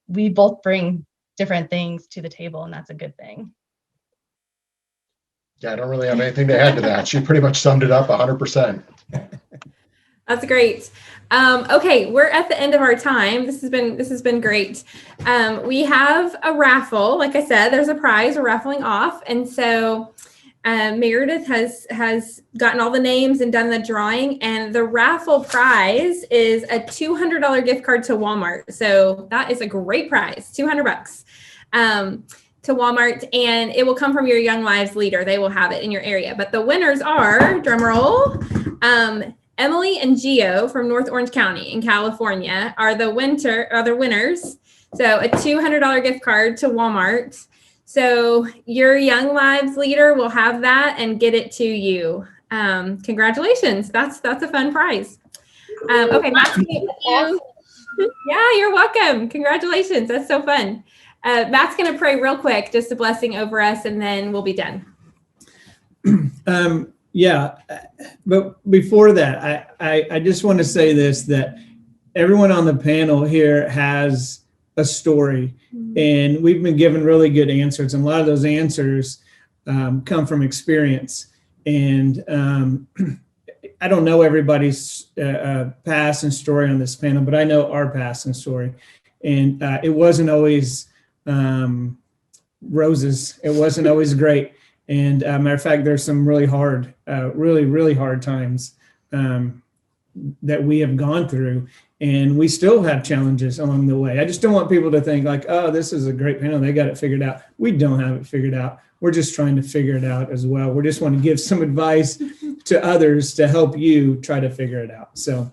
we both bring different things to the table, and that's a good thing. Yeah, I don't really have anything to add to that. She pretty much summed it up 100%. That's great. Okay, we're at the end of our time. This has been great. We have a raffle. Like I said, there's a prize we're raffling off. And so Meredith has gotten all the names and done the drawing, and the raffle prize is a $200 gift card to Walmart. So that is a great prize, $200 to Walmart, and it will come from your Young Lives leader. They will have it in your area. But the winners are, drum roll, Emily and Gio from North Orange County in California are the winners. So a $200 gift card to Walmart. So your Young Lives leader will have that and get it to you. Congratulations. That's a fun prize. Okay, Matt's yeah, you're welcome. Congratulations. That's so fun. Matt's going to pray real quick, just a blessing over us, and then we'll be done. Yeah, but before that, I just want to say this, that everyone on the panel here has a story, and we've been given really good answers, and a lot of those answers come from experience. And I don't know everybody's past and story on this panel, but I know our past and story, and it wasn't always roses. It wasn't always great. And matter of fact, there's some really hard, really hard times that we have gone through, and we still have challenges along the way. I just don't want people to think like, oh, this is a great panel, they got it figured out. We don't have it figured out. We're just trying to figure it out as well. We just want to give some advice to others to help you try to figure it out. So,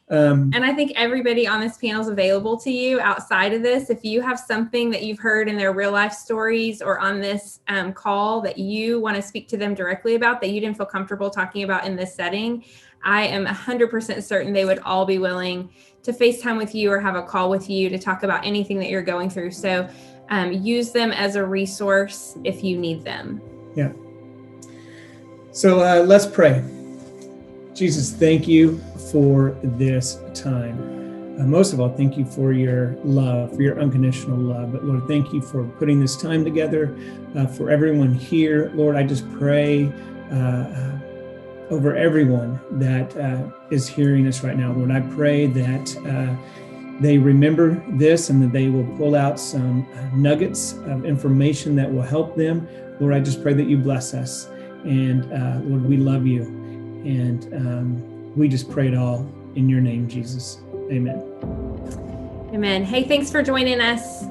and I think everybody on this panel is available to you outside of this. If you have something that you've heard in their real life stories or on this call that you want to speak to them directly about, that you didn't feel comfortable talking about in this setting, I am 100% certain they would all be willing to FaceTime with you or have a call with you to talk about anything that you're going through. So use them as a resource if you need them. Yeah. So let's pray. Jesus, thank you for this time. Most of all, thank you for your love, for your unconditional love. But Lord, thank you for putting this time together for everyone here. Lord, I just pray over everyone that is hearing us right now. Lord, I pray that they remember this and that they will pull out some nuggets of information that will help them. Lord, I just pray that you bless us. And Lord, we love you. And we just pray it all in your name, Jesus. Amen. Amen. Hey, thanks for joining us.